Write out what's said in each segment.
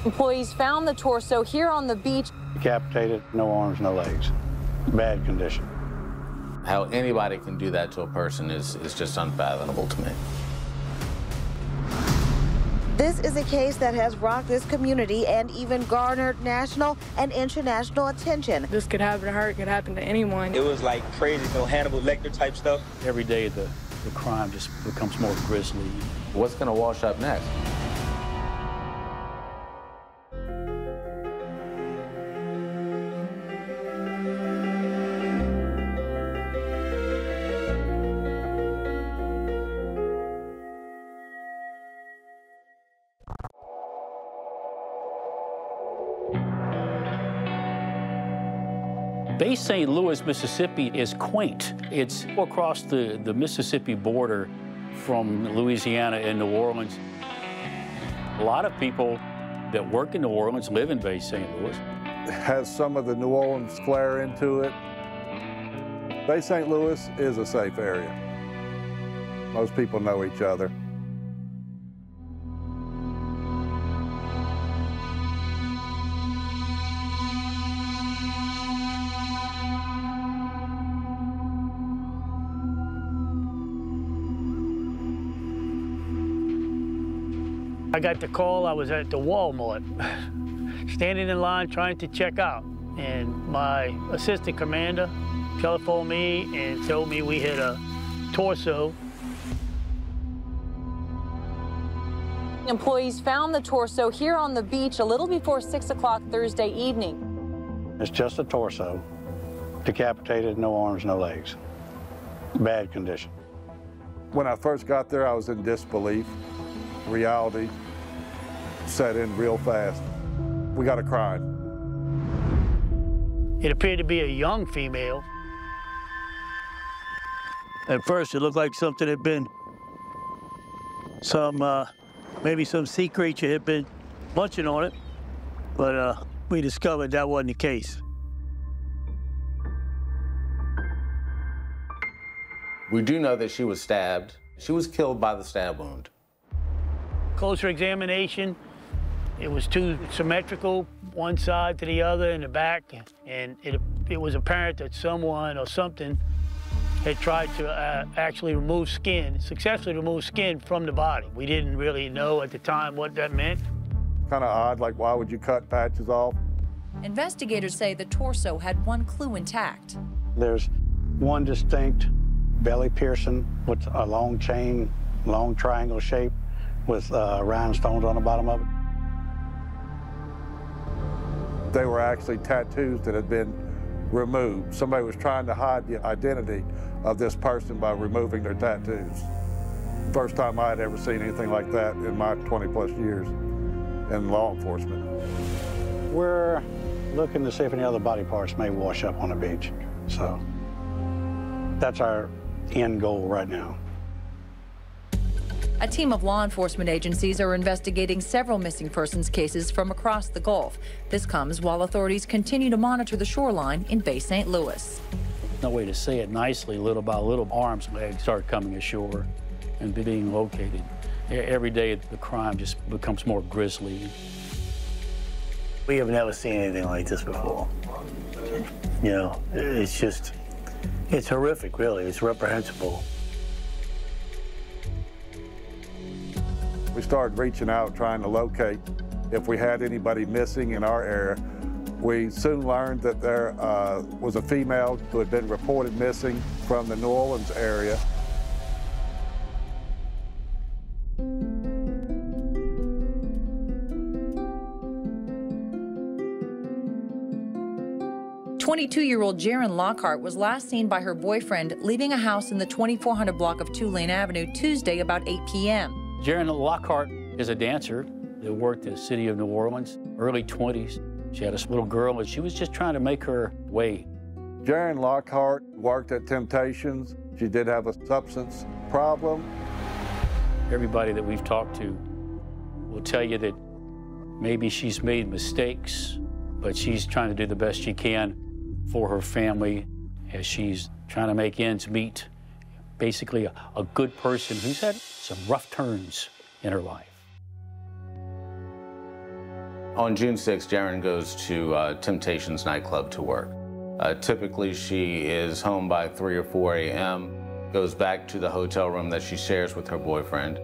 Employees found the torso here on the beach. Decapitated, no arms, no legs. Bad condition. How anybody can do that to a person is just unfathomable to me. This is a case that has rocked this community and even garnered national and international attention. This could happen to her, it could happen to anyone. It was like crazy, Hannibal Lecter type stuff. Every day the crime just becomes more grisly. What's going to wash up next? Bay St. Louis, Mississippi is quaint. It's across the Mississippi border from Louisiana and New Orleans. A lot of people that work in New Orleans live in Bay St. Louis. It has some of the New Orleans flair into it. Bay St. Louis is a safe area. Most people know each other. I got the call, I was at the Walmart, standing in line trying to check out. And my assistant commander telephoned me and told me we had a torso. Employees found the torso here on the beach a little before 6 o'clock Thursday evening. It's just a torso. Decapitated, no arms, no legs. Bad condition. When I first got there, I was in disbelief. Reality set in real fast. We got a crime. It appeared to be a young female. At first, it looked like something had been maybe some sea creature had been munching on it, but we discovered that wasn't the case. We do know that she was stabbed. She was killed by the stab wound. Closer examination, it was too symmetrical, one side to the other in the back, and it was apparent that someone or something had tried to actually remove skin, successfully remove skin from the body. We didn't really know at the time what that meant. Kind of odd, like why would you cut patches off? Investigators say the torso had one clue intact. There's one distinct belly piercing with a long chain, long triangle shape with rhinestones on the bottom of it. They were actually tattoos that had been removed. Somebody was trying to hide the identity of this person by removing their tattoos. First time I had ever seen anything like that in my 20-plus years in law enforcement. We're looking to see if any other body parts may wash up on the beach. So that's our end goal right now. A team of law enforcement agencies are investigating several missing persons cases from across the Gulf. This comes while authorities continue to monitor the shoreline in Bay St. Louis. No way to say it nicely, little by little, arms and legs start coming ashore and being located. Every day the crime just becomes more grisly. We have never seen anything like this before. You know, it's horrific, really. It's reprehensible. We started reaching out, trying to locate if we had anybody missing in our area. We soon learned that there was a female who had been reported missing from the New Orleans area. "22-year-old Jaren Lockhart was last seen by her boyfriend leaving a house in the 2400 block of Tulane Avenue Tuesday about 8 p.m. Jaren Lockhart is a dancer that worked in the city of New Orleans, early 20s. She had a little girl, and she was just trying to make her way. Jaren Lockhart worked at Temptations. She did have a substance problem. Everybody that we've talked to will tell you that maybe she's made mistakes, but she's trying to do the best she can for her family as she's trying to make ends meet. Basically a good person who's had some rough turns in her life. On June 6th, Jaren goes to Temptations nightclub to work. Typically, she is home by 3 or 4 a.m., goes back to the hotel room that she shares with her boyfriend.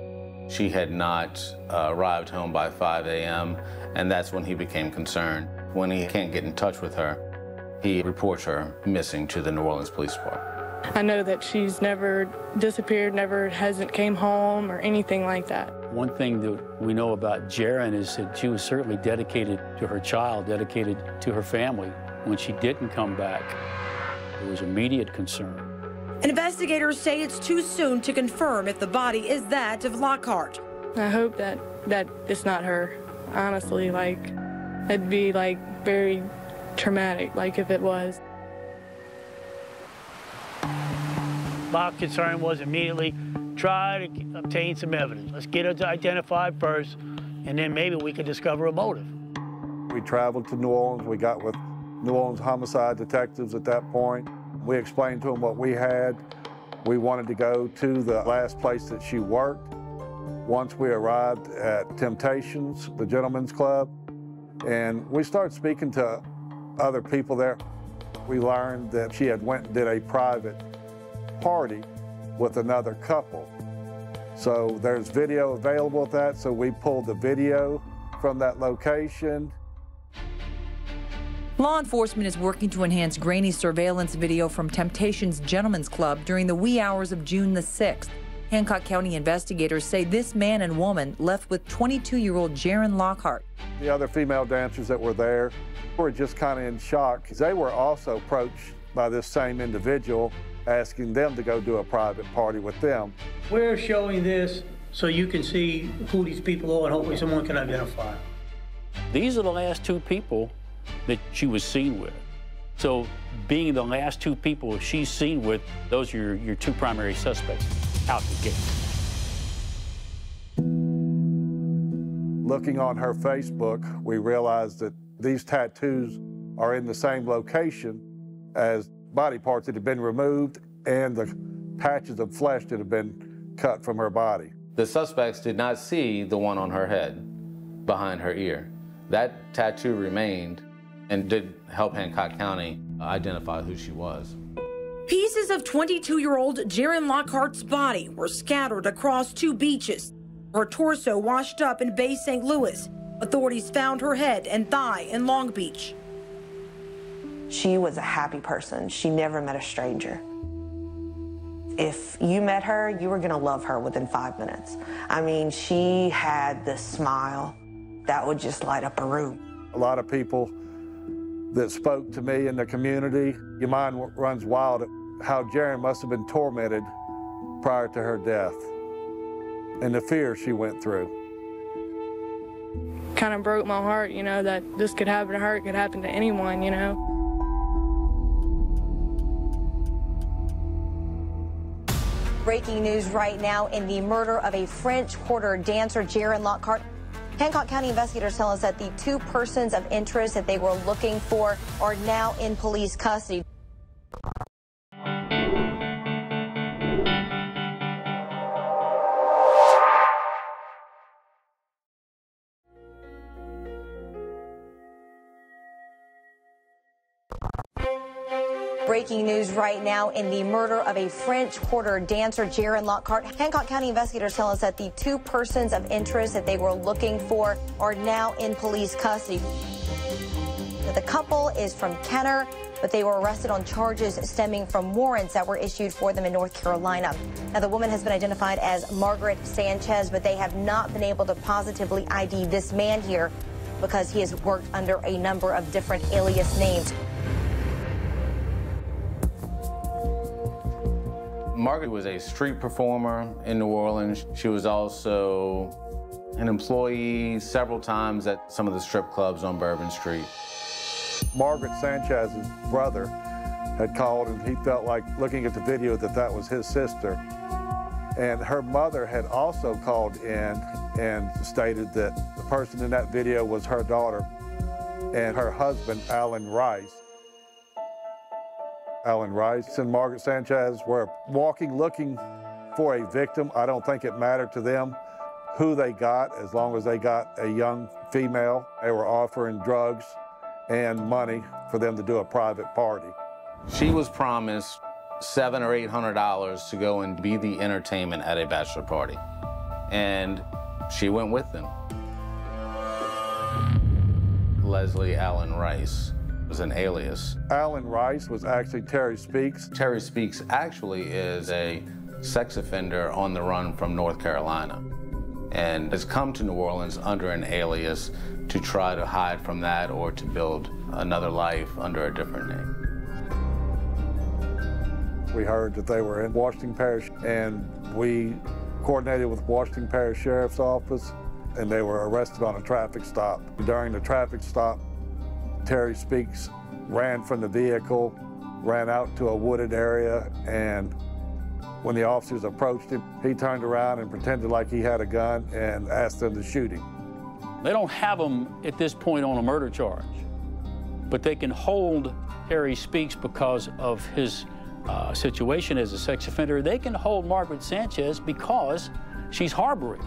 She had not arrived home by 5 a.m., and that's when he became concerned. When he can't get in touch with her, he reports her missing to the New Orleans Police Department. I know that she's never disappeared, hasn't came home or anything like that. One thing that we know about Jaren is that she was certainly dedicated to her child, dedicated to her family. When she didn't come back, there was immediate concern. Investigators say it's too soon to confirm if the body is that of Lockhart. I hope that it's not her. Honestly, it'd be very traumatic, if it was. My concern was immediately try to obtain some evidence. Let's get her identified first, and then maybe we could discover a motive. We traveled to New Orleans. We got with New Orleans homicide detectives at that point. We explained to them what we had. We wanted to go to the last place that she worked. Once we arrived at Temptations, the gentleman's club, and we started speaking to other people there. We learned that she had went and did a private party with another couple. So there's video available of that, so we pulled the video from that location. Law enforcement is working to enhance grainy surveillance video from Temptations Gentlemen's Club during the wee hours of June the 6th. Hancock County investigators say this man and woman left with 22-year-old Jaren Lockhart. The other female dancers that were there were just kind of in shock. They were also approached by this same individual asking them to go do a private party with them. We're showing this so you can see who these people are and hopefully someone can identify them. These are the last two people that she was seen with. So being the last two people she's seen with, those are your two primary suspects out the gate. Looking on her Facebook, we realized that these tattoos are in the same location as body parts that have been removed and the patches of flesh that have been cut from her body. The suspects did not see the one on her head, behind her ear. That tattoo remained and did help Hancock County identify who she was. Pieces of 22-year-old Jaren Lockhart's body were scattered across two beaches. Her torso washed up in Bay St. Louis. Authorities found her head and thigh in Long Beach. She was a happy person. She never met a stranger. If you met her, you were gonna love her within 5 minutes. I mean, she had this smile that would just light up a room. A lot of people that spoke to me in the community, your mind runs wild at how Jaren must have been tormented prior to her death and the fear she went through. Kind of broke my heart, that this could happen to her, it could happen to anyone, Breaking news right now in the murder of a French Quarter dancer, Jaren Lockhart. Hancock County investigators tell us that the two persons of interest that they were looking for are now in police custody. Breaking news right now in the murder of a French Quarter dancer, Jaren Lockhart. Hancock County investigators tell us that the two persons of interest that they were looking for are now in police custody. The couple is from Kenner, but they were arrested on charges stemming from warrants that were issued for them in North Carolina. Now, the woman has been identified as Margaret Sanchez, but they have not been able to positively ID this man here because he has worked under a number of different alias names. Margaret was a street performer in New Orleans. She was also an employee several times at some of the strip clubs on Bourbon Street. Margaret Sanchez's brother had called, and he felt like, looking at the video, that that was his sister. And her mother had also called in and stated that the person in that video was her daughter and her husband, Alan Rice. Alan Rice and Margaret Sanchez were walking looking for a victim. I don't think it mattered to them who they got, as long as they got a young female. They were offering drugs and money for them to do a private party. She was promised $700 or $800 to go and be the entertainment at a bachelor party. And she went with them. Leslie Allen Rice was an alias. Allen Rice was actually Terry Speaks. Terry Speaks actually is a sex offender on the run from North Carolina and has come to New Orleans under an alias to try to hide from that or to build another life under a different name. We heard that they were in Washington Parish, and we coordinated with Washington Parish Sheriff's Office, and they were arrested on a traffic stop. During the traffic stop, Terry Speaks ran from the vehicle, ran out to a wooded area, and when the officers approached him, he turned around and pretended like he had a gun and asked them to shoot him. They don't have him at this point on a murder charge, but they can hold Terry Speaks because of his situation as a sex offender. They can hold Margaret Sanchez because she's harboring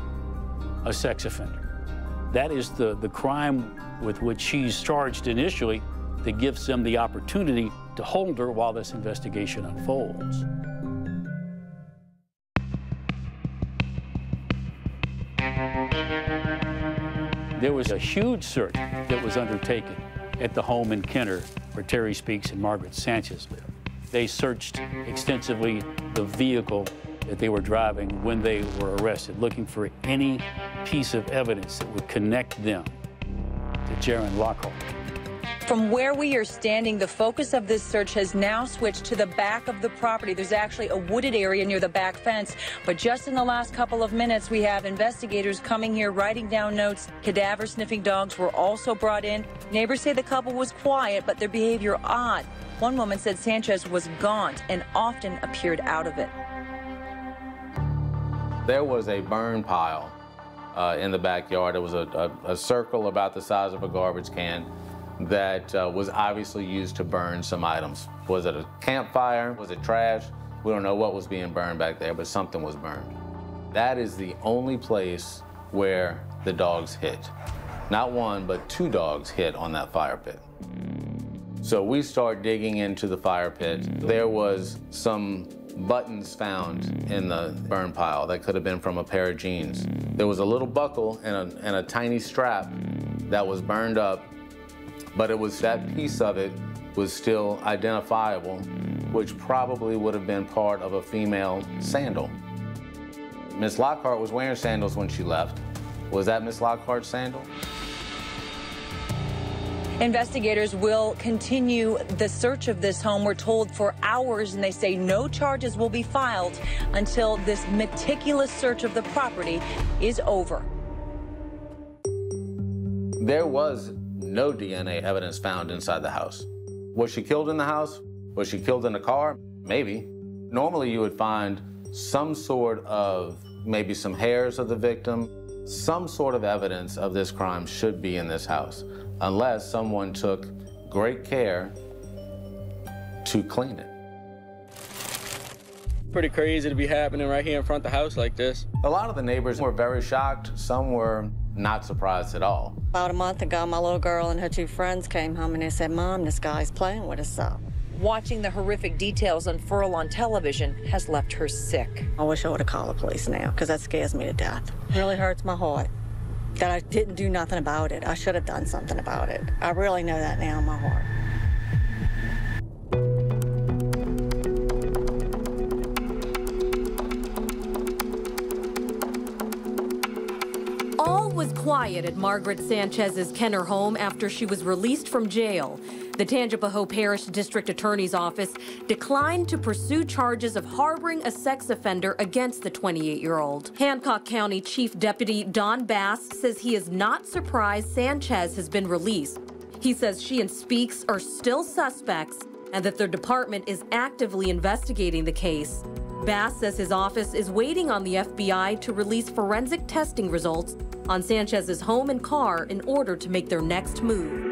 a sex offender. That is the crime with which she's charged initially that gives them the opportunity to hold her while this investigation unfolds. There was a huge search that was undertaken at the home in Kenner where Terry Speaks and Margaret Sanchez lived. They searched extensively the vehicle that they were driving when they were arrested, looking for any piece of evidence that would connect them to Jaron Lockhart. From where we are standing, the focus of this search has now switched to the back of the property. There's actually a wooded area near the back fence, but just in the last couple of minutes, we have investigators coming here, writing down notes. Cadaver sniffing dogs were also brought in. Neighbors say the couple was quiet, but their behavior odd. One woman said Sanchez was gaunt and often appeared out of it. There was a burn pile in the backyard. It was a circle about the size of a garbage can that was obviously used to burn some items. Was it a campfire? Was it trash? We don't know what was being burned back there, but something was burned. That is the only place where the dogs hit. Not one, but two dogs hit on that fire pit. So we start digging into the fire pit. There was some buttons found in the burn pile that could have been from a pair of jeans. There was a little buckle and a tiny strap that was burned up, but it was that piece of it was still identifiable, which probably would have been part of a female sandal. Miss Lockhart was wearing sandals when she left. Was that Miss Lockhart's sandal? Investigators will continue the search of this home, we're told, for hours, and they say no charges will be filed until this meticulous search of the property is over. There was no DNA evidence found inside the house. Was she killed in the house? Was she killed in a car? Maybe. Normally you would find some sort of, maybe some hairs of the victim, some sort of evidence of this crime should be in this house, unless someone took great care to clean it. Pretty crazy to be happening right here in front of the house like this. A lot of the neighbors were very shocked. Some were not surprised at all. About a month ago, my little girl and her two friends came home and they said, "Mom, this guy's playing with us up." Watching the horrific details unfurl on television has left her sick. I wish I would have called the police now, because that scares me to death. It really hurts my heart that I didn't do nothing about it. I should have done something about it. I really know that now in my heart. All was quiet at Margaret Sanchez's Kenner home after she was released from jail. The Tangipahoa Parish District Attorney's Office declined to pursue charges of harboring a sex offender against the 28-year-old. Hancock County Chief Deputy Don Bass says he is not surprised Sanchez has been released. He says she and Speaks are still suspects and that their department is actively investigating the case. Bass says his office is waiting on the FBI to release forensic testing results on Sanchez's home and car in order to make their next move.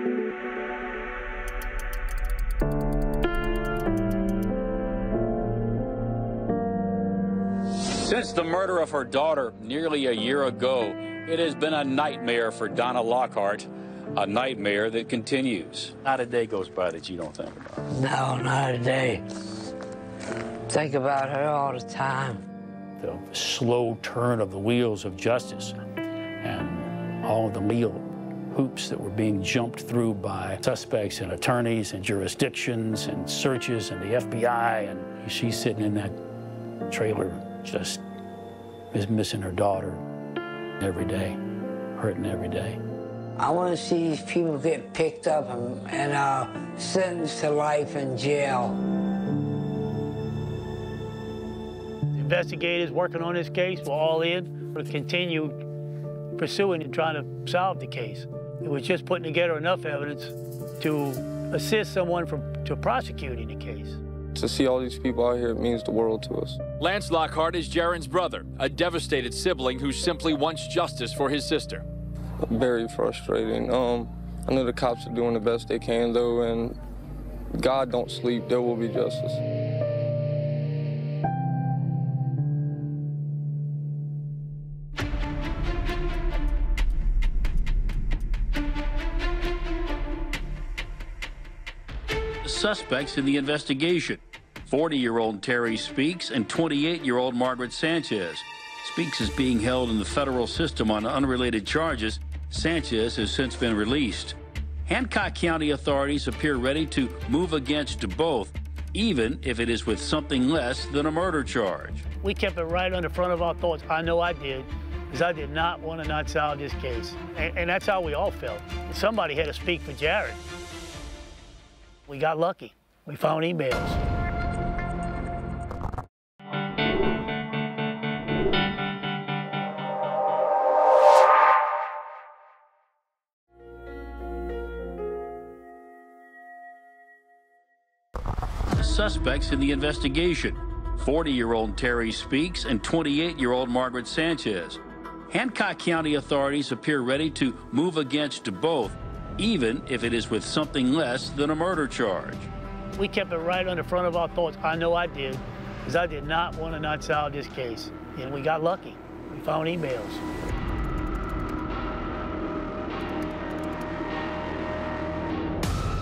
Since the murder of her daughter nearly a year ago, it has been a nightmare for Donna Lockhart, a nightmare that continues. Not a day goes by that you don't think about her. No, not a day. Think about her all the time. The slow turn of the wheels of justice and all of the legal hoops that were being jumped through by suspects and attorneys and jurisdictions and searches and the FBI, and she's sitting in that trailer just is missing her daughter every day, hurting every day. I want to see these people get picked up and sentenced to life in jail. The investigators working on this case were all in to continue pursuing and trying to solve the case. It was just putting together enough evidence to assist someone to prosecuting the case. To see all these people out here, it means the world to us. Lance Lockhart is Jaren's brother, a devastated sibling who simply wants justice for his sister. Very frustrating. I know the cops are doing the best they can, though, and God don't sleep. There will be justice. Suspects in the investigation: 40-year-old Terry Speaks and 28-year-old Margaret Sanchez. Speaks is being held in the federal system on unrelated charges. Sanchez has since been released. Hancock County authorities appear ready to move against both, even if it is with something less than a murder charge. We kept it right on the front of our thoughts. I know I did, because I did not want to not solve this case. And that's how we all felt. Somebody had to speak for Jaren. We got lucky. We found emails. The suspects in the investigation: 40-year-old Terry Speaks and 28-year-old Margaret Sanchez. Hancock County authorities appear ready to move against both, even if it is with something less than a murder charge. We kept it right on the front of our thoughts. I know I did, because I did not want to not solve this case. And we got lucky. We found emails.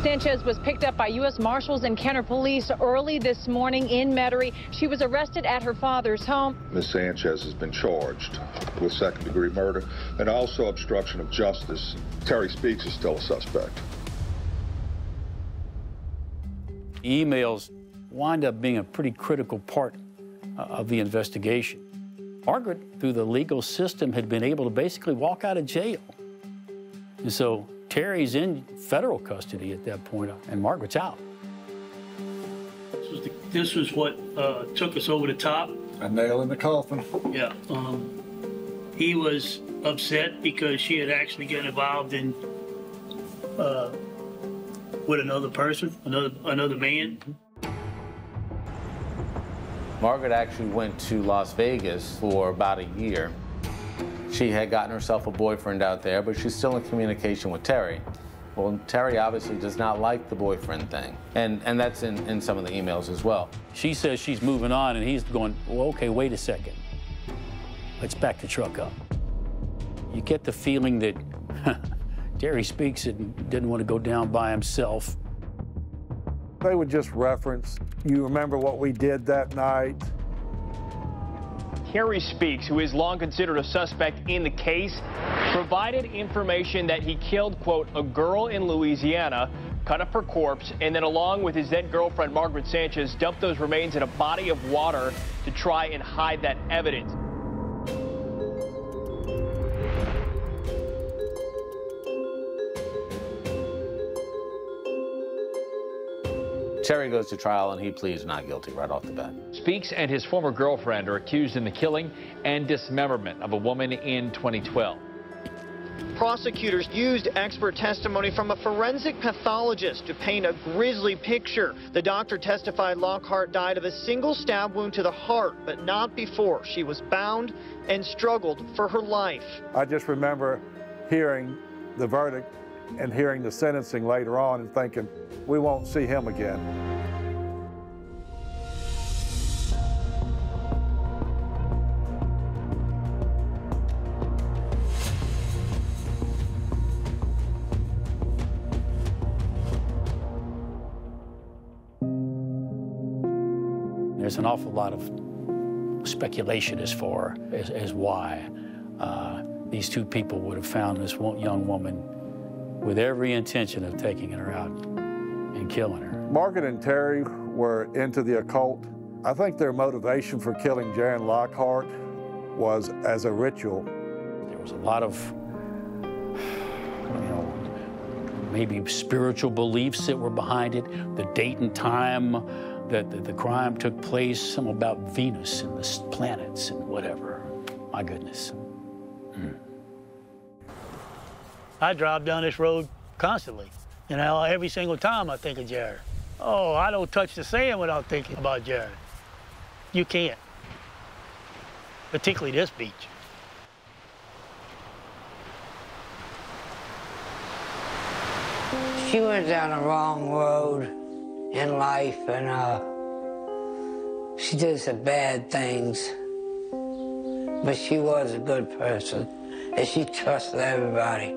Sanchez was picked up by U.S. Marshals and Kenner Police early this morning in Metairie. She was arrested at her father's home. Ms. Sanchez has been charged with second-degree murder and also obstruction of justice. Terry Speaks is still a suspect. Emails wind up being a pretty critical part of the investigation. Margaret, through the legal system, had been able to basically walk out of jail. And so Terry's in federal custody at that point, and Margaret's out. This was what took us over the top. A nail in the coffin. Yeah. He was upset because she had actually gotten involved in with another person, another man. Margaret actually went to Las Vegas for about a year. She had gotten herself a boyfriend out there, but she's still in communication with Terry. Well, Terry obviously does not like the boyfriend thing, and that's in some of the emails as well. She says she's moving on, and he's going, well, okay, wait a second. Let's back the truck up. You get the feeling that Terry Speaks and didn't want to go down by himself. They would just reference, you remember what we did that night? Terry Speaks, who is long considered a suspect in the case, provided information that he killed, quote, a girl in Louisiana, cut up her corpse, and then along with his then girlfriend, Margaret Sanchez, dumped those remains in a body of water to try and hide that evidence. Terry goes to trial and he pleads not guilty right off the bat. Speaks and his former girlfriend are accused in the killing and dismemberment of a woman in 2012. Prosecutors used expert testimony from a forensic pathologist to paint a grisly picture. The doctor testified Lockhart died of a single stab wound to the heart, but not before she was bound and struggled for her life. I just remember hearing the verdict and hearing the sentencing later on and thinking, we won't see him again. there's an awful lot of speculation as far as why these two people would have found this young woman with every intention of taking her out and killing her. Margaret and Terry were into the occult. I think their motivation for killing Jaron Lockhart was as a ritual. There was a lot of, maybe spiritual beliefs that were behind it. The date and time that the crime took place, something about Venus and the planets and whatever. My goodness. I drive down this road constantly. Every single time I think of Jaron. Oh, I don't touch the sand without thinking about Jaron. You can't. Particularly this beach. She went down the wrong road in life, and she did some bad things. But she was a good person, and she trusted everybody.